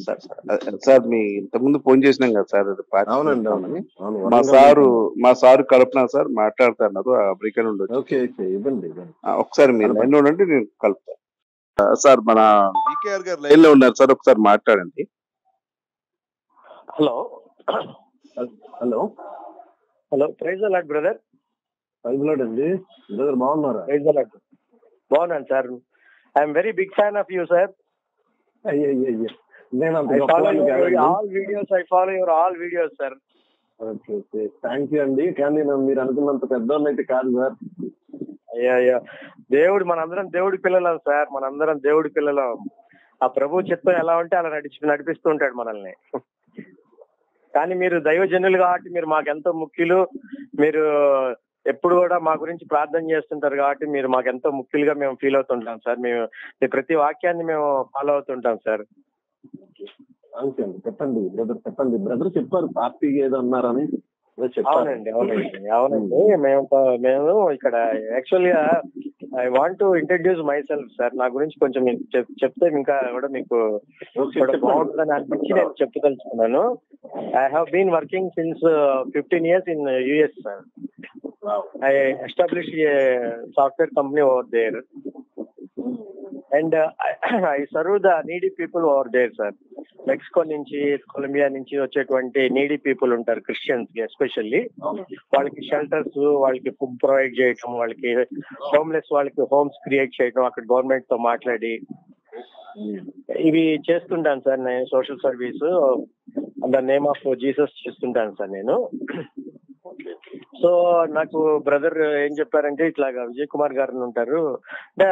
Sir sir మీ ఇంతకుముందు phone చేసినాం కదా సార్, అది పార్టీ అవునండి చేస్తామని. అవును మా వరంగల్ సారు మా సారు కలుపునా సార్ మాట్లాడుతున్నారు, అమెరికా నుండి వచ్చి. ఓకే ఓకే ఇవ్వండి ఇవ్వండి ఒకసారి మీరు లైన్ లో ఉండండి, నేను కలుపుతాను. సార్ మన వికేఆర్ గారు లైన్ లో ఉన్నారు సార్, ఒకసారి మాట్లాడండి. Hello hello hello, praise lord brother. Praise అండి బ్రదర్, బాగున్నారా? Praise lord. బాగున్నాను sir. I'm very big fan of you sir. నేను అంత I follow గొప్పవాడిని your కాదండి. all videos. I follow your all videos, sir. Okay okay, thank you అండి. కానీ మీరు అనుకున్నంత పెద్దవాళ్ళు అయితే కాదు సార్. అయ్యా, దేవుడు, మనందరం దేవుడి పిల్లలం సార్, మనందరం దేవుడి పిల్లలం. ఆ ప్రభు చిత్తం ఎలా ఉంటే అలా నడిపిస్తూ ఉంటాడు మనల్ని. కానీ మీరు దైవజనులు కాబట్టి మీరు మాకెంతో ముఖ్యులు. మీరు ఎప్పుడు కూడా మా గురించి ప్రార్థన చేస్తుంటారు కాబట్టి మీరు మాకెంతో ముఖ్యులుగా మేము ఫీల్ అవుతుంటాం సార్. మేము మీ ప్రతి వాక్యాన్ని మేము ఫాలో అవుతుంటాం సార్. అంతే అండి, చెప్పండి బ్రదర్, చెప్పండి. బ్రదర్ చెప్పారు పార్టీకి ఏదో అన్నారని. అవునండి. మేము ఇక్కడ యాక్చువల్గా I want to introduce my self sir. నా గురించి కొంచెం మీకు చెప్తే ఇంకా కూడా మీకు బాగుంటుందని అనిపించి నేను చెప్పదలుచుకున్నాను. I have been working since 15 years in US sir. I established a software company over there and I serve the needy people over there sir. Mexico నుంచి, కొలంబియా నుంచి వచ్చేటువంటి నీడీ పీపుల్ ఉంటారు, క్రిస్టియన్స్ కి ఎస్పెషల్లీ. వాళ్ళకి shelters, వాళ్ళకి food provide చేయటం, వాళ్ళకి homeless వాళ్ళకి హోమ్స్ క్రియేట్ చేయటం, అక్కడ గవర్నమెంట్ తో మాట్లాడి ఇవి చేస్తుంటాను సార్. నేను social service the name of Jesus చేస్తుంటాను సార్ నేను. సో నాకు బ్రదర్ ఏం చెప్పారంటే, ఇట్లాగా విజయ్ కుమార్ గారు ఉంటారు అంటే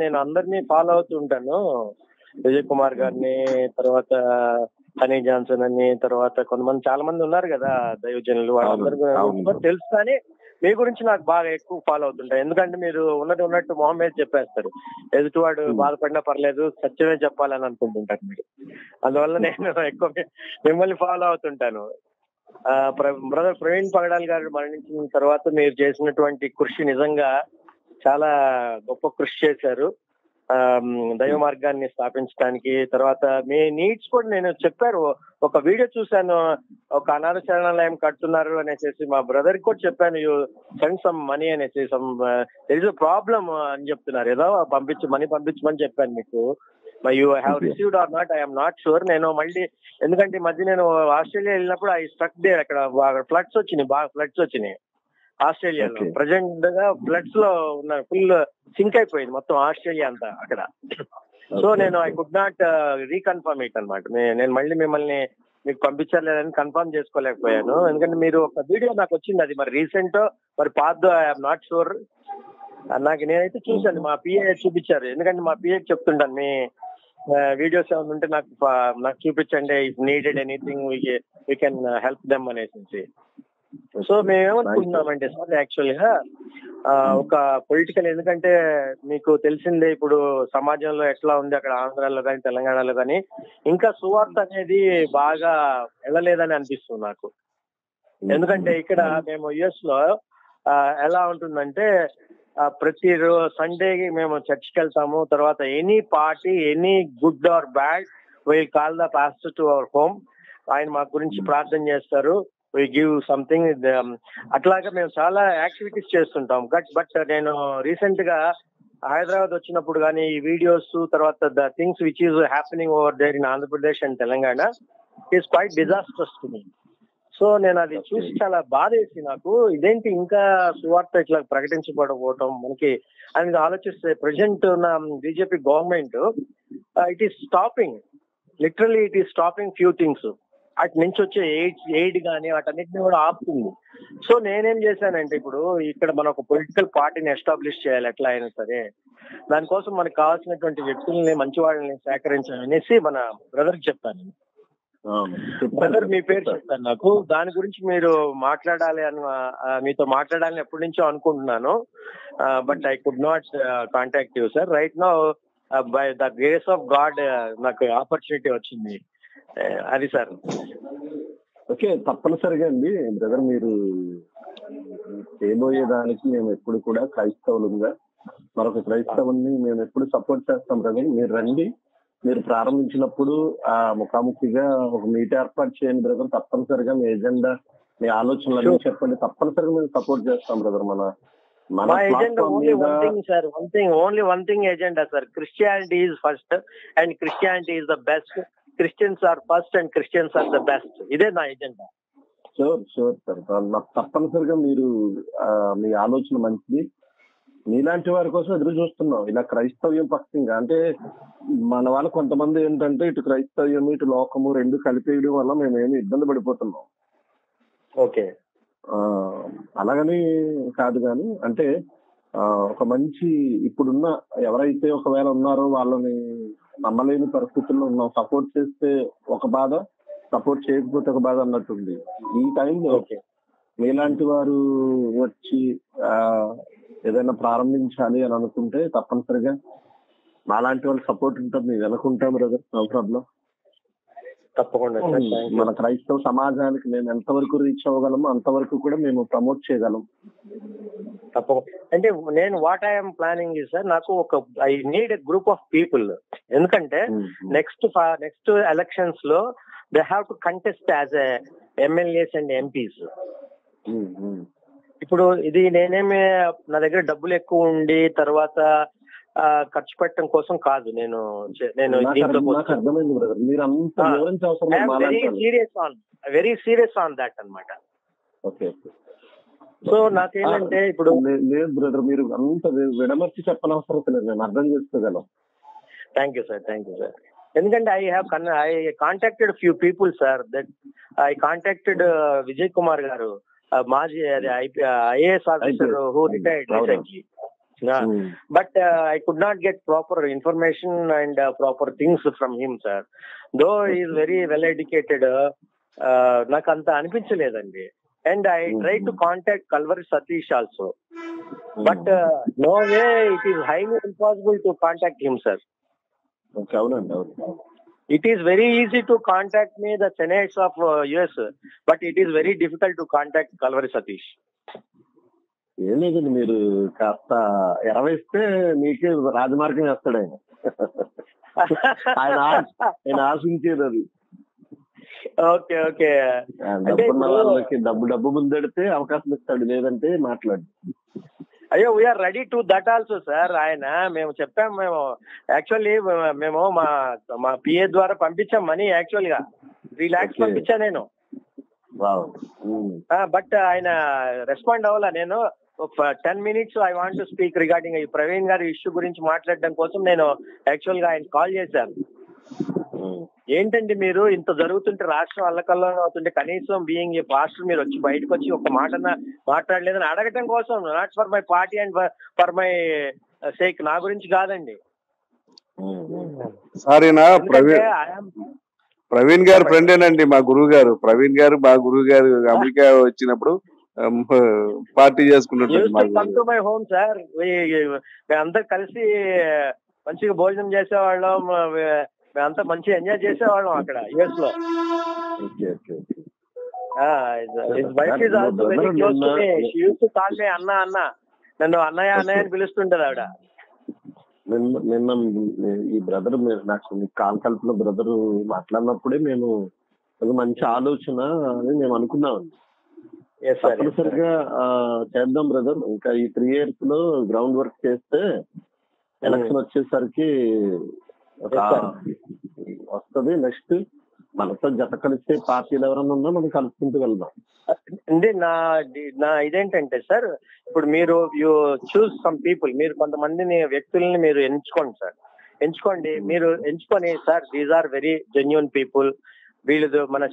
నేను అందరినీ ఫాలో అవుతూ ఉంటాను. విజయ్ కుమార్ గారిని, తర్వాత హనీ జాన్సన్ అని, తర్వాత కొంతమంది చాలా మంది ఉన్నారు కదా దైవజనులు, వాళ్ళందరూ తెలుసు. కానీ మీ గురించి నాకు బాగా ఎక్కువ ఫాలో అవుతుంటాయి. ఎందుకంటే మీరు ఉన్నట్టు మొహం మీద చెప్పేస్తారు. ఎదుటివాడు బాధపడినా పర్లేదు, సత్యమే చెప్పాలని అనుకుంటుంటారు మీరు. అందువల్ల నేను ఎక్కువ మిమ్మల్ని ఫాలో అవుతుంటాను. బ్రదర్ ప్రవీణ్ పగడాల్ గారు మరణించిన తర్వాత మీరు చేసినటువంటి కృషి నిజంగా చాలా గొప్ప కృషి చేశారు దైవ మార్గాన్ని స్థాపించడానికి. తర్వాత మీ నీడ్స్ కూడా నేను చెప్పారు, ఒక వీడియో చూశాను, ఒక అనాథ శరణాలయం కడుతున్నారు అనేసి మా బ్రదర్ కి కూడా చెప్పాను. యూ సెండ్ సమ్ మనీ అనేసి, some there is a problem అని చెప్తున్నారు, ఏదో మనీ పంపించమని చెప్పాను మీకు. You have received are not, I'm not sure. నేను మళ్ళీ, ఎందుకంటే ఈ మధ్య నేను ఆస్ట్రేలియా వెళ్ళినప్పుడు ఐ స్ట్రక్ దేర్. అక్కడ బాగా ఫ్లడ్స్ వచ్చినాయి ఆస్ట్రేలియాలో. ప్రజెంట్ గా ఫ్లడ్స్ లో ఉన్న, ఫుల్ సింక్ అయిపోయింది మొత్తం ఆస్ట్రేలియా అంతా అక్కడ. సో నేను I could not reconfirm it అనమాట. నేను మళ్ళీ మిమ్మల్ని మీకు పంపించలేదని కన్ఫర్మ్ చేసుకోలేకపోయాను. ఎందుకంటే మీరు ఒక వీడియో నాకు వచ్చింది, అది మరి రీసెంట్ మరి పాత్ ఐఎమ్ నాట్ షూర్. నాకు నేనైతే చూశాను, మా పిఏ చూపించారు. ఎందుకంటే మా పిఏ చెప్తుంటాను, మీ వీడియోస్ ఏమైనా ఉంటే నాకు చూపించండి, if needed anything we can help them అనేసి. సో మేమేమనుకుంటున్నామంటే సార్, యాక్చువల్ గా ఒక పొలిటికల్, ఎందుకంటే మీకు తెలిసిందే ఇప్పుడు సమాజంలో ఎట్లా ఉంది అక్కడ, ఆంధ్రాలో కానీ తెలంగాణలో కానీ ఇంకా సువార్త అనేది బాగా వెళ్ళలేదని అనిపిస్తుంది నాకు. ఎందుకంటే ఇక్కడ మేము యుఎస్ లో ఎలా ఉంటుందంటే, ప్రతి సండేకి మేము చర్చ్కి వెళ్తాము. తర్వాత any party, any good or bad, will call the pastor to our home. ఆయన మా గురించి ప్రార్థన చేస్తారు, వి గివ్ సంథింగ్. అట్లాగా మేము చాలా యాక్టివిటీస్ చేస్తుంటాం. బట్ నేను రీసెంట్ గా హైదరాబాద్ వచ్చినప్పుడు కానీ ఈ వీడియోస్, తర్వాత the things which is happening over there in Andhra Pradesh and Telangana is quite disasters to me. So నేను అది చూసి చాలా బాధ వేసి, నాకు ఇదేంటి ఇంకా సువార్త ఇట్లా ప్రకటించబడకపోవటం మనకి అని ఆలోచిస్తే, ప్రజెంట్ ఉన్న BJP government it is stopping, literally it is stopping few things. అటు నుంచి వచ్చే ఎయిడ్ కానీ వాటన్నిటిని కూడా ఆపుతుంది. సో నేనేం చేశానంటే, ఇప్పుడు ఇక్కడ మనం ఒక పొలిటికల్ పార్టీని ఎస్టాబ్లిష్ చేయాలి ఎట్లా అయినా సరే. దానికోసం మనకు కావాల్సినటువంటి వ్యక్తుల్ని, మంచి వాళ్ళని సేకరించాలనేసి మన బ్రదర్కి చెప్పాను. బ్రదర్ మీ పేరు చెప్తాను నాకు, దాని గురించి మీరు మాట్లాడాలి అని, మీతో మాట్లాడాలని ఎప్పటి నుంచో అనుకుంటున్నాను. But I could not contact you sir. Right now by the grace of God నాకు ఆపర్చునిటీ వచ్చింది, అది సార్. ఓకే, తప్పనిసరిగా అండి బ్రదర్, మీరు చేయబోయేదానికి మేము ఎప్పుడు కూడా క్రైస్తవులుగా, మరొక క్రైస్తవుల్ని మేము ఎప్పుడు సపోర్ట్ చేస్తాం బ్రదర్. మీరు రండి, మీరు ప్రారంభించినప్పుడు ఆ ముఖాముఖిగా ఒక మీట్ ఏర్పాటు చేయండి బ్రదర్. తప్పనిసరిగా మీ ఎజెండా, మీ ఆలోచనలన్నీ చెప్పండి. తప్పనిసరిగా మేము సపోర్ట్ చేస్తాం బ్రదర్. మన మా ఎజెండా ప్లాట్ఫామ్ ఓన్లీ మీద one thing sir, only one thing agenda sir. Christianity is first and Christianity is the best. Christians are first and Christians are the best. ఇదే నా ఎజెండా. Sure sir. నాకు తప్పనిసరిగా మీరు మీ ఆలోచన మంచిది. మీలాంటి వారి కోసం ఎదురు చూస్తున్నాం. ఇలా క్రైస్తవ్యం పక్షంగా అంటే మన వాళ్ళు కొంతమంది ఏంటంటే ఇటు క్రైస్తవ్యం ఇటు లోకము రెండు కలిపేయడం వల్ల మేమేమి ఇబ్బంది పడిపోతున్నాం. ఓకే, అలాగని కాదు కానీ అంటే ఒక మంచి ఇప్పుడున్న ఎవరైతే ఒకవేళ ఉన్నారో వాళ్ళని నమ్మలేని పరిస్థితుల్లో ఉన్నాం. సపోర్ట్ చేస్తే ఒక బాధ, సపోర్ట్ చేయకపోతే ఒక బాధ అన్నట్టుంది. ఈ టైంలో మీలాంటి వారు వచ్చి ఏదైనా ప్రారంభించాలి అని అనుకుంటే తప్పనిసరిగా మాలాంటి వాళ్ళ సపోర్ట్ ఉంటుంది. మేము వెనుకుంటాం బ్రదర్, నో ప్రాబ్లం. తప్పకుండా మన క్రైస్తవ సమాజానికి మేము ఎంతవరకు రీచ్ అవ్వగలమో అంతవరకు కూడా మేము ప్రమోట్ చేయగలం. తప్పకుండా. అంటే నేను what I'm planning is sir, నాకు I need a group of people. ఎందుకంటే నెక్స్ట్ ఎలక్షన్స్ లో they have to contest as MLAs and MPs. ఇప్పుడు ఇది నేనేమి నా దగ్గర డబ్బులు ఎక్కువ ఉండి తర్వాత ఖర్చు పెట్టడం కోసం కాదు. నేను వెరీ సీరియస్ ఆన్ దాట్ అన్నమాట. సో నాకేంటంటే ఇప్పుడు లేదు బ్రదర్, మీరు అంత విడమర్చి చెప్పనవసరం లేదు, నేను అర్థం చేసుకోగలం. Thank you sir. ఎందుకంటే I contacted few people sir. That I contacted Vijay Kumar garu, మాజీ IAS ఆఫీసర్ who retired recently. But I could not get proper information and proper things from him, sir. Though he is very well educated, నాకు అంత అనిపించలేదండి. And I tried to contact Kalvari Satish also. But no way, it is highly impossible to contact him, sir. Okay, అవునండి. It is very easy to contact me, the senates of US, but it is very difficult to contact Kalvari Satish. ఏం లేదండి, మీరు కాస్త ఎరవేస్తే మీకే రాజమార్గం వేస్తాడు ఆయన. ఆయన ఆశించేది అది. Okay okay. డబ్బున్న వాళ్ళకి డబ్బు ముందెడితే అవకాశం ఇస్తాడు, లేదంటే మాట్లాడు. అయ్యో, we are ready to that also sir. మేము చెప్పాము. యాక్చువల్లీ మేము మా PA ద్వారా పంపించాం మనీ. యాక్చువల్ గా 3 lakhs పంపించా నేను. బట్ ఆయన రెస్పాండ్ అవ్వాలా. నేను ఒక 10 minutes I want to speak regarding ఈ ప్రవీణ్ గారి ఇష్యూ గురించి మాట్లాడడం కోసం నేను యాక్చువల్ గా ఆయన కాల్ చేశాను. ఏంటండి మీరు ఇంత జరుగుతుంటే, రాష్ట్రం అల్లకల్లోనే అవుతుంటే, కనీసం బీయింగ్ ఏ పాస్టర్ మీరు వచ్చి బయటకు వచ్చి ఒక మాట మాట్లాడలేదని అడగటం కోసం. Not for my party and for my sake, నా గురించి కాదండి. సారీనా ప్రవీణ్ గారు ఫ్రెండేనండి, మా గురువు గారు. ప్రవీణ్ గారు మా గురువు గారు అమెరికా వచ్చినప్పుడు పార్టీ చేసుకున్నట్టు మై హోమ్ సార్. మేమందరూ కలిసి మంచిగా భోజనం చేసేవాళ్ళం, మేమంతా మంచిగా ఎంజాయ్ చేసేవాళ్ళం అక్కడ US లో. అన్న నన్ను అన్నయ్య అని పిలుస్తుంటది ఆవిడ. నిన్న ఈ బ్రదర్ నాకు కాల్ కలిపిన బ్రదర్ మాట్లాడినప్పుడే మేము ఒక మంచి ఆలోచన అని మేము అనుకున్నాం. తప్పనిసరిగా చేద్దాం బ్రదర్. ఇంకా ఈ 3 years లో గ్రౌండ్ వర్క్ చేస్తే ఎలక్షన్ వచ్చేసరికి వస్తుంది. నెక్స్ట్ మనతో జత కలిసే పార్టీలు ఎవరైనా ఉన్నా మనం కలుసుకుంటూ వెళ్దాం. అంటే నా ఇదేంటంటే సార్, ఇప్పుడు మీరు చూస్ సమ్ పీపుల్, మీరు కొంతమందిని వ్యక్తుల్ని మీరు ఎంచుకోండి సార్. మీరు ఎంచుకొని sir these are very genuine people, వీళ్ళు మన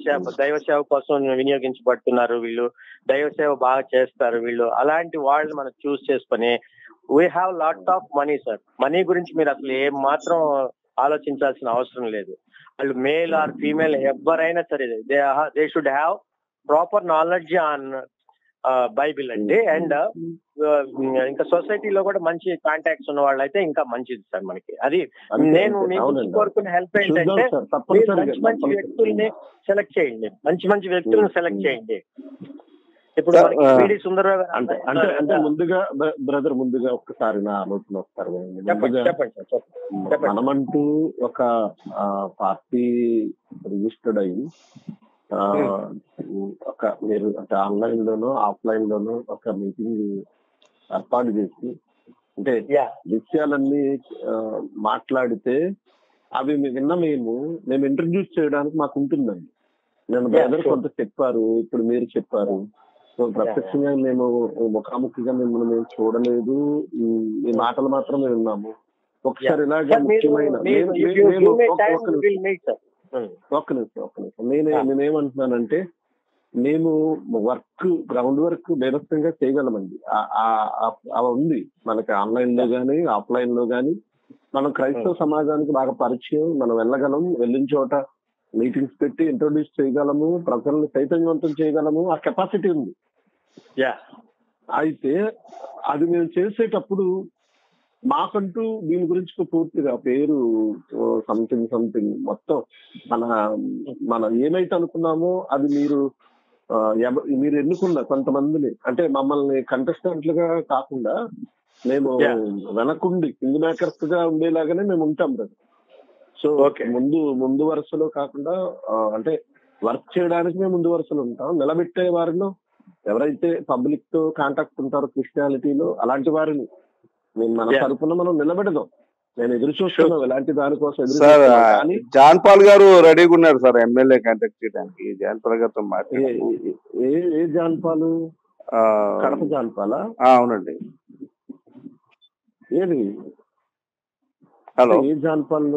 దైవ సేవ కోసం వినియోగించబడుతున్నారు, వీళ్ళు దైవ సేవ బాగా చేస్తారు, వీళ్ళు అలాంటి వాళ్ళని మనం చూస్ చేసుకొని we have lot of money sir. Money గురించి మీరు అసలు ఏం మాత్రం ఆలోచించాల్సిన అవసరం లేదు. వాళ్ళు మేల్ ఆర్ ఫీమేల్ ఎవరైనా సరే they should have proper knowledge on Bible అండి. అండ్ ఇంకా సొసైటీలో కూడా మంచి కాంటాక్ట్స్ ఉన్న వాళ్ళు అయితే ఇంకా మంచిది సార్ మనకి. అది నేను మీకు కోరుకునే హెల్ప్ ఏంటంటే మంచి వ్యక్తుల్ని సెలెక్ట్ చేయండి, మంచి వ్యక్తులను సెలెక్ట్ చేయండి. ఇప్పుడు మనకి పిడి సుందరరావు గారు అంటే అంటే అంటే ముందుగా బ్రదర్ ముందుగా ఒక్కసారి నా ఆలోచన వస్తారు చెప్పండి చెప్పండి సార్ చెప్పండి. మనమంటూ ఒక పార్టీ రిజిస్టర్డ్ అయ్యి ఒక మీరు అంటే ఆన్లైన్ లోనో ఆఫ్లైన్ లోనో ఒక మీటింగ్ ఏర్పాటు చేసి అంటే విషయాలన్నీ మాట్లాడితే అవి విన్న మేము ఇంట్రడ్యూస్ చేయడానికి మాకు ఉంటుందండి. నేను బ్రదర్ కొంత చెప్పారు, ఇప్పుడు మీరు చెప్పారు. ప్రత్యక్షంగా మేము ముఖాముఖిగా మిమ్మల్ని మేము చూడలేదు, ఈ మాటలు మాత్రమే విన్నాము. ఒకసారి ఇలాగే ముఖ్యమైన ఒక్క నిమిషం నేనేమంటున్నానంటే మేము గ్రౌండ్ వర్క్ నిరసంగా చేయగలమండి. ఉంది మనకి ఆన్లైన్ లో గానీ ఆఫ్లైన్ లో గానీ. మనం క్రైస్తవ సమాజానికి బాగా పరిచయం, మనం వెళ్ళగలం, వెళ్ళిన చోట మీటింగ్స్ పెట్టి ఇంట్రొడ్యూస్ చేయగలము, ప్రజలను చైతన్యవంతం చేయగలము, ఆ కెపాసిటీ ఉంది. అయితే అది మేము చేసేటప్పుడు మాకంటూ దీని గురించి పూర్తిగా పేరు సంథింగ్ మొత్తం మన ఏమైతే అనుకున్నామో అది మీరు ఎన్నుకున్న కొంతమందిని, అంటే మమ్మల్ని కంటెస్టెంట్లుగా కాకుండా మేము వెనకుండి కింగ్ మేకర్స్ గా ఉండేలాగానే మేము ఉంటాం కదా. సో ముందు వరుసలో కాకుండా అంటే వర్క్ చేయడానికి మేము ముందు వరుసలో ఉంటాం. నిలబెట్టే వారిలో ఎవరైతే పబ్లిక్ తో కాంటాక్ట్ ఉంటారో క్రిస్టియానిటీలో అలాంటి వారిని మన తరఫున మనం నిలబెడదాం. నేను ఎదురు చూస్తున్నాను ఇలాంటి దానికోసం. జాన్ పాల్ గారు రెడీగా ఉన్నారు సార్ ఎమ్మెల్యే కాంటాక్ట్ చేయడానికి. జాన్ పాల్ గారితో ఏ జాన్ పాలు? కడప జాన్ పాలా? అవునండి. ఏది హలో ఏ జాన్ పాల్?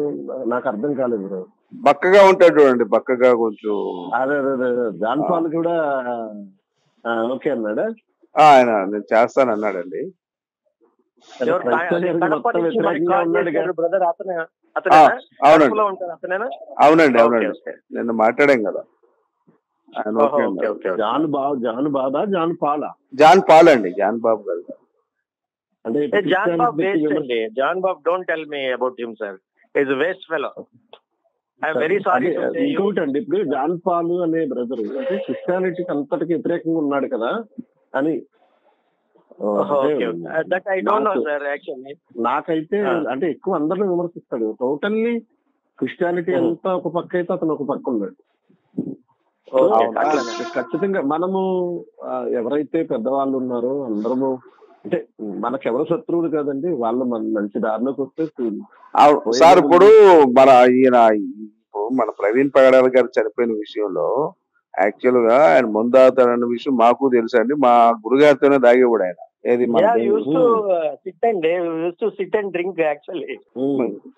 నాకు అర్థం కాలేదు. బక్కగా ఉంటాడు చూడండి, బక్కగా కొంచెం. అదే జాన్ పాల్ కూడా ఓకే అన్నాడా? ఆయన నేను చేస్తానన్నాడండి. అవునండి నిన్న మాట్లాడాం కదా. జాన్ బాబా జాన్ పాలా? జాన్ పాల్ అండి, జాన్ బాబు గారు. అంటే జాన్ బాబ్ వేస్ట్ అండి. John Bob don't tell me about him sir, is waste fellow. I'm very sorry. ఇంకోటి అండి, ఇప్పుడు జాన్ పాల్ అనే బ్రదర్ అంటే క్రిస్టియానిటీకి అంతటికి వ్యతిరేకంగా ఉన్నాడు కదా అని నాకైతే అంటే ఎక్కువ అందరిని విమర్శిస్తాడు. టోటల్లీ క్రిస్టియానిటీ అంతా ఒక పక్క అయితే అతను ఒక పక్క ఉన్నాడు. ఖచ్చితంగా మనము ఎవరైతే పెద్దవాళ్ళు ఉన్నారో అందరము అంటే మనకెవరు శత్రువులు కాదండి, వాళ్ళు మంచి దారిలోకి వస్తే సార్. ఇప్పుడు మన ప్రవీణ్ పగడాల గారు చనిపోయిన విషయంలో యాక్చువల్ గా ఆయన ముందాతాడన్న విషయం మాకు తెలుసు అండి. మా గురుగారితోనే దాగి కూడా ఆయన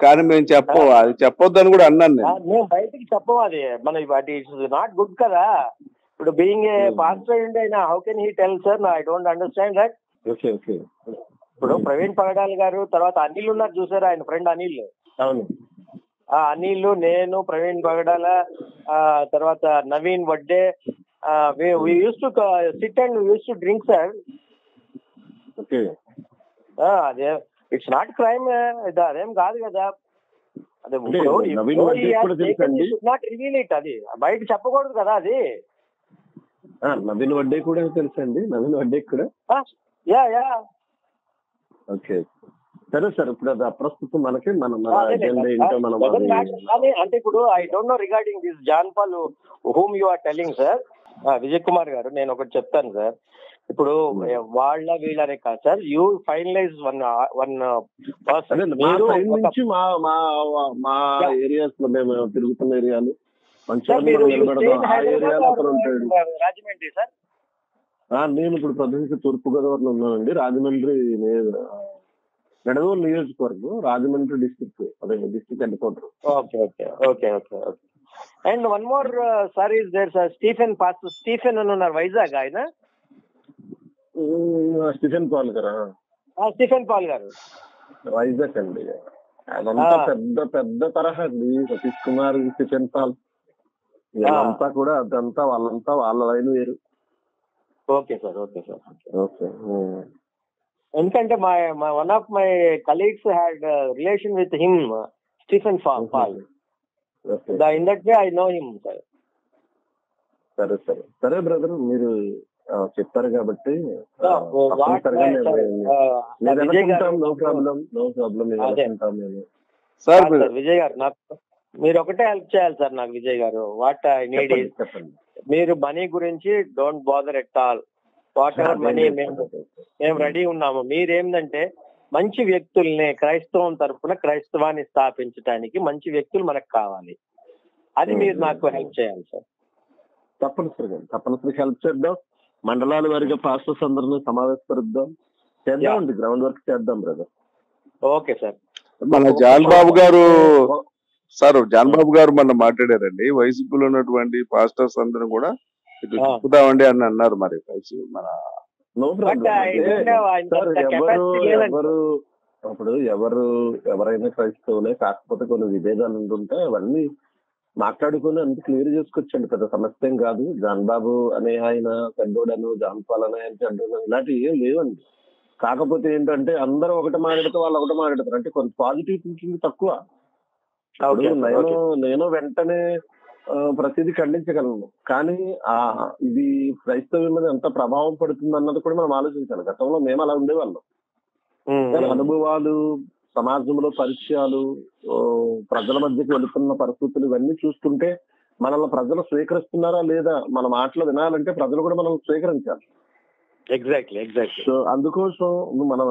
కానీ మేము అది చెప్పొద్దని కూడా అన్నాను నేను. బయటికి చెప్పవు అది మన నాట్ గుడ్ కదా. ఇప్పుడు బీయింగ్ ఏ పాస్టర్ అయినా how can he tell sir? I don't understand that. ఇప్పుడు ప్రవీణ్ పగడాల్ గారు తర్వాత అనిల్ ఉన్నారు చూసారా, ఆయన ఫ్రెండ్ అనిల్. అవును, అనిల్, నేను, ప్రవీణ్ పగడాల, తర్వాత Naveen Vadde, we used to sit and we used to drink sir. అదే ఇట్స్ నాట్ క్రైమ్, అదేం కాదు కదా. అదే నాట్ రివీల్ ఇట్, అది బయట చెప్పకూడదు కదా. అది నవీన్ వడ్డే కూడా తెలుసండి, నవీన్ వడ్డే కూడా. ఓకే సరే సార్, ఇప్పుడు అది అప్రస్తుతం మనకి అంటే ఇప్పుడు I don't know regarding this John Paul whom you are telling sir. Vijay Kumar garu, నేను ఒకటి చెప్తాను సార్. ఇప్పుడు వీళ్ళనే కాదు sir, you finalise one person. మా ఏరియాస్ లో మేము తిరుగుతున్న ఏరియాలు రాజమండ్రి సార్. నేను ఇప్పుడు ప్రధానంగా తూర్పు గోదావరిలో ఉన్నానండి. రాజమండ్రి గడవూరు నియోజకవర్గం, రాజమండ్రి డిస్ట్రిక్ట్, అదే district head quarter. Okay. And one more sir is there sir, Stephen అని ఉన్నారు వైజాగ్. ఆయన Stephen Paul garu. Stephen Paul garu Vizag అండి. అదంతా పెద్ద తరహా అండి. సతీష్ కుమార్, స్టీఫెన్ పాల్ అంతా కూడా అదంతా వాళ్ళ లైన్ వేరు. Okay sir. ఎందుకంటే one of my colleagues had relation with him, Stephen Paul. In that way I know him sir. సరే బ్రదర్, మీరు చెప్పారు కాబట్టి తప్పనిసరిగా మేము ఎదుర్కొంటాం. నో ప్రాబ్లం మేము ఎదుర్కొంటాం. మేము సార్ విజయ్ గారు నాకు మీరు ఒకటే హెల్ప్ చేయాలి సార్ నాకు. విజయ్ గారు వాట్ ఐ నీడ్ ఈజ్ చెప్పండి. మీరు మనీ గురించి don't bother at all. What ever money మేము రెడీ ఉన్నాము. మీరేందంటే మంచి వ్యక్తుల్ని క్రైస్తవం తరఫున క్రైస్తవాన్ని స్థాపించడానికి మంచి వ్యక్తులు మనకు కావాలి. అది మీరు నాకు హెల్ప్ చేయాలి సార్. తప్పనిసరిగా హెల్ప్ చేద్దాం. మండలాల వారిగా పాస్టర్స్ అందరినీ సమావేశపరుద్దాం. చేద్దామండి, గ్రౌండ్ వర్క్ చేద్దాం బ్రదర్. Okay sir. మన జాన్ బాబు గారు మన మాట్లాడారండి. వైసీపీలో ఉన్నటువంటి పాస్టర్స్ అందరూ కూడా ఇటు తిప్పుదామండి అని అన్నారు. మరి మన ఎవరైనా క్రైస్తవులే, కాకపోతే కొన్ని విభేదాలు ఉంటుంటే అవన్నీ మాట్లాడుకుని అంత క్లియర్ చేసుకొచ్చండి. పెద్ద సమస్య ఏం కాదు. జాన్ బాబు అనే ఆయన పెద్దోడను, జాన్ పాల్ అనే ఆయన పెద్దోడు, ఇలాంటివి ఏం లేవండి. కాకపోతే ఏంటంటే అందరూ ఒకటి మాట్లాడితే వాళ్ళు ఒకటి మాట్లాడతారు. అంటే కొంత పాజిటివ్ థింకింగ్ తక్కువ. నేను వెంటనే ప్రతిదీ ఖండించగలను, కానీ ఇది క్రైస్తవ్యం మీద ఎంత ప్రభావం పడుతుంది అన్నది కూడా మనం ఆలోచించాలి. గతంలో మేము అలా ఉండేవాళ్ళం. అనుభవాలు, సమాజంలో పరిచయాలు, ప్రజల మధ్యకి వెళుతున్న పరిస్థితులు ఇవన్నీ చూస్తుంటే మనల్ని ప్రజలు స్వీకరిస్తున్నారా లేదా, మన మాటలు వినాలంటే ప్రజలు కూడా మనం స్వీకరించాలి. ఎగ్జాక్ట్లీ. సో అందుకోసం మనం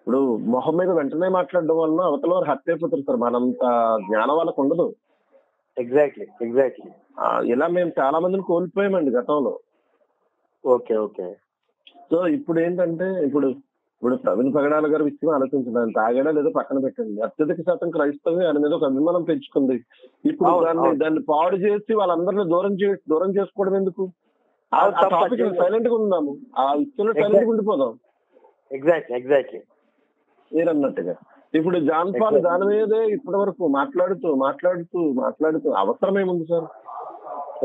ఇప్పుడు మొహం మీద వెంటనే మాట్లాడడం వలన అవతల వారు హత్య అయిపోతారు సార్. మనంత జ్ఞానం వాళ్ళకు ఉండదు. ఎగ్జాక్ట్లీ. ఇలా మేము చాలా మందిని కోల్పోయామండి గతంలో. ఓకే. సో ఇప్పుడు ఏంటంటే ఇప్పుడు ప్రవీణ్ పగడాల గారి విషయం ఆలోచించండి. ఆయన తాగాడా లేదో పక్కన పెట్టండి. అత్యధిక శాతం క్రైస్తవే ఆయన మీద ఒక అభిమానం పెంచుకుంది. ఇప్పుడు దాన్ని పాడు చేసి వాళ్ళందరినీ దూరం చేసుకోవడం ఎందుకు? ఆ టాపిక్ సైలెంట్ గా ఉందాము, ఆ విషయంలో సైలెంట్ గా ఉండిపోదాం. ఎగ్జాక్ట్లీ మీరు అన్నట్టుగా ఇప్పుడు జాన్ పాల్ దాని మీదే ఇప్పటి వరకు మాట్లాడుతూ అవసరం ఏముంది సార్?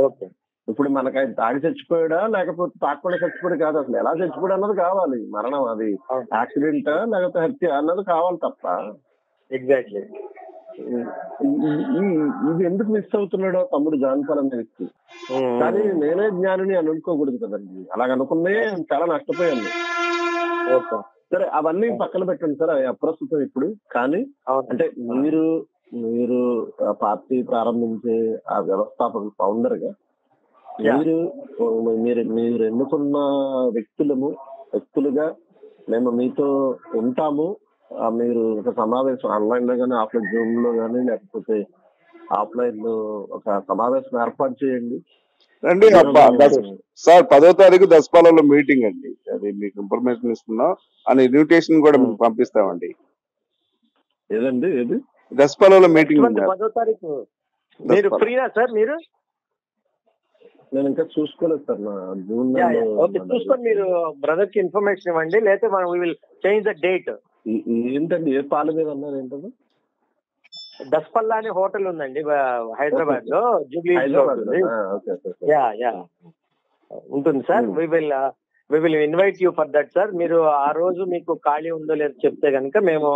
ఓకే. ఇప్పుడు మనకి ఆయన తాగి చచ్చిపోయాడా లేకపోతే తాగకుండా చచ్చిపోయాడు కాదు, అసలు ఎలా చచ్చిపోయాడు అన్నది కావాలి. మరణం అది యాక్సిడెంటా లేకపోతే హత్య అన్నది కావాలి తప్ప ఎగ్జాక్ట్లీ ఇది ఎందుకు మిస్ అవుతున్నాడో తమ్ముడు జాన్ పాల్ అనే వ్యక్తి. కానీ నేనే జ్ఞానిని అని అనుకోకూడదు కదండి. అలాగ అనుకునే చాలా నష్టపోయాను. సరే అవన్నీ పక్కన పెట్టండి సార్, అవి అప్రస్తుతం ఇప్పుడు. కానీ అంటే మీరు పార్టీ ప్రారంభించే ఆ వ్యవస్థాపక ఫౌండర్ గా మీరు ఎన్నుకున్న వ్యక్తులుగా మేము మీతో ఉంటాము. మీరు ఒక సమావేశం ఆన్లైన్ లో కానీ ఆఫ్లైన్ జూమ్ లో కానీ లేకపోతే ఆఫ్లైన్ లో ఒక సమావేశం ఏర్పాటు చేయండి. రండి సార్. 10వ తారీఖు దసపాలలో మీటింగ్ అండి. అది మీకు ఇన్ఫర్మేషన్ ఇస్తున్నాం. అని ఇన్విటేషన్ కూడా మీకు పంపిస్తామండి. ఏది దసపాలలో మీటింగ్ 10వ తారీఖు. మీరు ఫ్రీనా సార్? మీరు నేను ఇంకా చూసుకోలేదు సార్. చూసుకొని మీరు బ్రదర్ కి ఇన్ఫర్మేషన్ ఇవ్వండి, లేకపోతే మనం we will change the date. ఏంటండి ఏ పాల మీద అన్నారు? ఏంటది? దస్పల్లా అనే హోటల్ ఉందండి హైదరాబాద్ లో, జూబ్లీ ఉంటుంది sir. We will invite you for that sir. మీరు ఆ రోజు మీకు ఖాళీ ఉందో లేదో చెప్తే కనుక మేము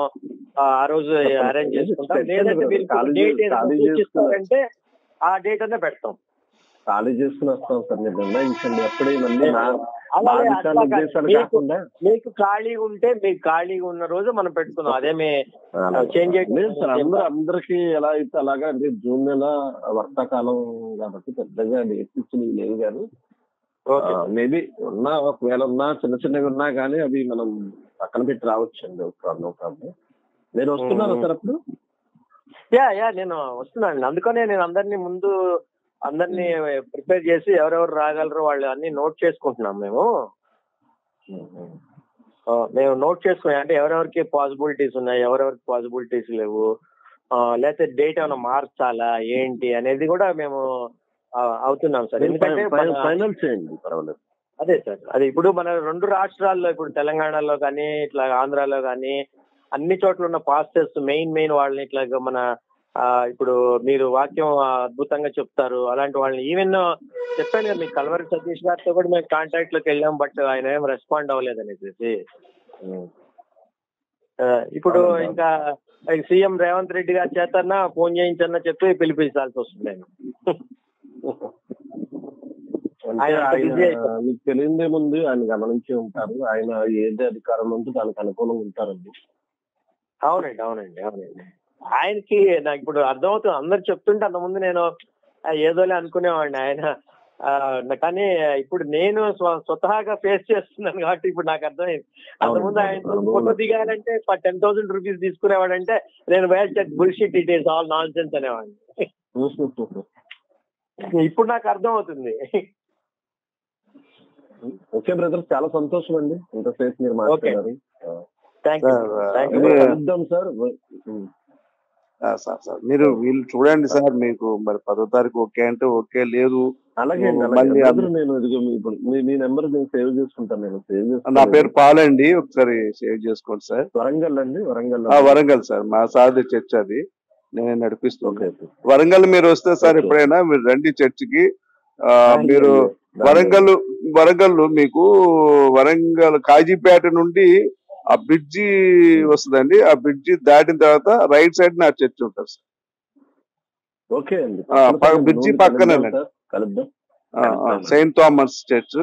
ఆ రోజు అరేంజ్ చేసుకుంటాం. లేదంటే మీరు డేట్ సూచిస్తారంటే ఆ డేట్ అనే పెడతాం. ఖాళీ చేసుకుని వస్తాం సార్. మీరు నిర్ణయించండి ఎప్పుడే. మళ్ళీ మీకు ఖాళీ ఉంటే మీకు ఖాళీగా ఉన్న రోజు మనం పెట్టుకున్నాం. అదేమి చేంజ్ అందరికి ఎలా అయితే అలాగా. అంటే జూన్ నెల వర్షాకాలం కాబట్టి పెద్దగా డేట్స్ లేవు కానీ మేబీ ఒకవేళ చిన్నవి ఉన్నా కానీ అవి మనం పక్కన పెట్టి రావచ్చు అండి. No problem. నేను వస్తున్నాను సార్ అప్పుడు. నేను వస్తున్నాను. అందుకనే నేను అందరినీ ప్రిపేర్ చేసి ఎవరెవరు రాగలరు వాళ్ళు అన్ని నోట్ చేసుకుంటున్నాం. మేము నోట్ చేసుకున్నాం. అంటే ఎవరెవరికి పాసిబిలిటీస్ ఉన్నాయి, ఎవరెవరికి పాసిబిలిటీస్ లేవు, లేకపోతే డేట్ ఏమైనా మార్చాలా ఏంటి అనేది కూడా మేము అవుతున్నాం సార్. ఎందుకంటే ఫైనల్ చేయండి, పర్వాలేదు. అదే సార్, అది ఇప్పుడు మన 2 రాష్ట్రాల్లో, ఇప్పుడు తెలంగాణలో కానీ ఇట్లా ఆంధ్రాలో కానీ అన్ని చోట్ల ఉన్న పాస్టర్స్ మెయిన్ వాళ్ళని ఇట్లా మన ఇప్పుడు మీరు వాక్యం అద్భుతంగా చెప్తారు అలాంటి వాళ్ళని ఈవెన్ చెప్పాను కదా మీకు, కల్వరి సతీష్ గారితో కూడా మేము కాంటాక్ట్ లోకి వెళ్ళాం. బట్ ఆయన ఏం రెస్పాండ్ అవ్వలేదు అనేసి. ఇప్పుడు ఇంకా సీఎం రేవంత్ రెడ్డి గారి చేతన్నా ఫోన్ చేయించన్నా చెప్పి పిలిపించాల్సి వస్తుంది. అంటే ఆయన అంత ఆయన బిజీ అయిపోయారు. మీకు తెలియదేముంది, ఆయన గమనించి ఉంటారు. ఆయన ఏది అధికారం ఉంటే దానికి అనుకూలంగా ఉంటారండి. అవునండి అవునండి అవునండి. ఆయనకి నాకు ఇప్పుడు అర్థమవుతుంది, అందరు చెప్తుంటే అంతకుముందు నేను ఏదోలే అనుకునేవాడిని ఆయన. కానీ ఇప్పుడు నేను స్వతహాగా ఫేస్ చేస్తున్నాను కాబట్టి ఇప్పుడు నాకు అర్థమైంది. అంతకుముందు ఆయన ఫోటో దిగాలంటే 10,000 రూపీస్ తీసుకునేవాడంటే నేను bullshit it is all nonsense అనేవాడిని. ఇప్పుడు నాకు అర్థం అవుతుంది. ఓకే బ్రదర్, చాలా సంతోషం అండి ఇంతసేపు మీరు మాట్లాడారు. థ్యాంక్ యూ కలుద్దాం సార్. సార్ మీరు వీళ్ళు చూడండి సార్, మీకు మరి 10వ తారీఖు ఓకే అంటే ఓకే, లేదు అలాగే మళ్ళీ నేను ఇప్పుడు మీ నెంబర్ నేను సేవ్ చేసుకుంటాను. నేను సేవ్ నా చేసుకుంటాను. పేరు పాలండి, ఒకసారి సేవ్ చేసుకోండి సార్. వరంగల్ అండి, వరంగల్. వరంగల్ సార్, మా సార్ది చర్చ్ అది, నేను నడిపిస్తాను. ఓకే. వరంగల్ మీరు వస్తే సార్ ఎప్పుడైనా మీరు రండి చర్చికి. మీరు వరంగల్ మీకు వరంగల్ కాజీపేట నుండి ఆ బ్రిడ్జి వస్తుందండి. ఆ బ్రిడ్జి దాటిన తర్వాత రైట్ సైడ్ నా చర్చ్ ఉంటుంది సార్. ఓకే అండి, బ్రిడ్జి పక్కనే కలుద్దాం. సెయింట్ థామస్ చర్చ్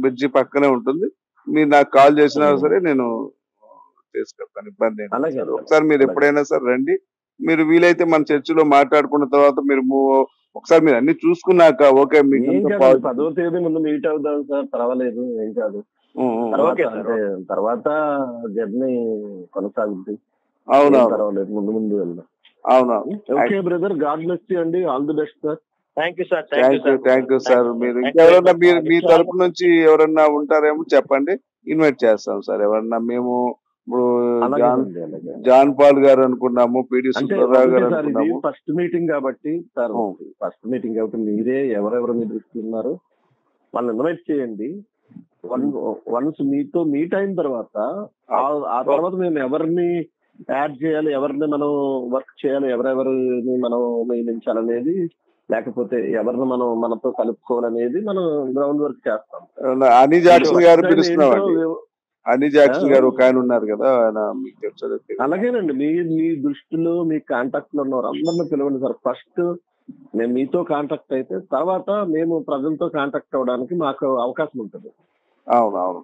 బ్రిడ్జి పక్కనే ఉంటుంది. మీరు నాకు కాల్ చేసినా సరే నేను తీసుకెళ్తాను, ఇబ్బంది ఏంటి. ఒకసారి మీరు ఎప్పుడైనా సరే రండి. మీరు వీలైతే మన చర్చిలో మాట్లాడుకున్న తర్వాత మీరు ఒకసారి మీరు అన్ని చూసుకున్నాక ఓకే మీకు 10వ తేదీ ముందు మీట్ అవుదాం సార్, పర్వాలేదు, ఏం కాదు. తర్వాత జర్నీ కొనసాగుద్ది. అవునవును, పర్వాలేదు, ముందు ముందు వెళ్దాం. అవునవును. Okay brother, God bless you అండి, all the best sir. Thank you sir. Thank you sir. మీరు ఇంకెవరన్నా మీ తరపు నుంచి ఎవరన్నా ఉంటారేమో చెప్పండి, ఇన్వైట్ చేస్తాం సార్. ఎవరన్నా మేము ఇప్పుడు జాన్ పాల్ గారు అనుకున్నాము, పిడి సుబ్బారావు గారు అనుకున్నాము. ఫస్ట్ మీటింగ్ కాబట్టి సార్, ఫస్ట్ మీటింగ్ కాబట్టి మీరే ఎవరెవరు మీ దృష్టి ఉన్నారు వాళ్ళని ఇన్వైట్ చేయండి. వన్స్ మీతో మీట్ అయిన తర్వాత ఆ తర్వాత మేము ఎవరిని యాడ్ చేయాలి, ఎవరిని మనం వర్క్ చేయాలి, ఎవరెవరిని మనం నియమించాలనేది, లేకపోతే ఎవరిని మనం మనతో కలుపుకోవాలనేది మనం గ్రౌండ్ వర్క్ చేస్తాం. అని జాక్సన్ గారు పిలుస్తున్నాం, అని జాక్సన్ గారు ఒక ఆయన ఉన్నారు కదా, ఆయన మీకు తెలుసు. అలాగేనండి, మీ దృష్టిలో మీ కాంటాక్ట్ లో ఉన్నారు అందరినీ పిలవండి సార్. ఫస్ట్ మేము మీతో కాంటాక్ట్ అయితే తర్వాత మేము ప్రజలతో కాంటాక్ట్ అవ్వడానికి మాకు అవకాశం ఉంటుంది. అవునవును,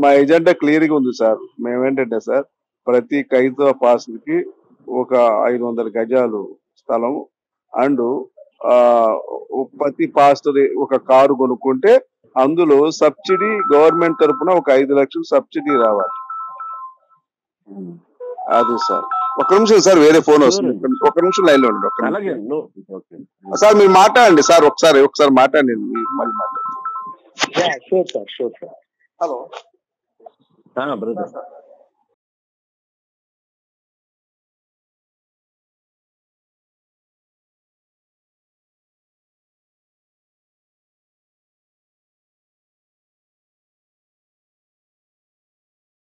మా ఎజెండా క్లియర్ గా ఉంది సార్. మేమేంటంటే సార్, ప్రతి ఖైదో పాస్టర్ కి ఒక 500 గజాలు స్థలం అండ్ ప్రతి పాస్టర్ ఒక కారు కొనుక్కుంటే అందులో సబ్సిడీ గవర్నమెంట్ తరఫున ఒక 5 లక్షలు సబ్సిడీ రావాలి. అది సార్. ఒక నిమిషం సార్, వేరే ఫోన్ వస్తుంది, ఒక నిమిషం లైన్ లో ఉండండి. సార్ మీరు మాట్లాడండి సార్, ఒకసారి మాట్లాడండి, మళ్ళీ మాట్లాడండి. Sure sir. Hello brother.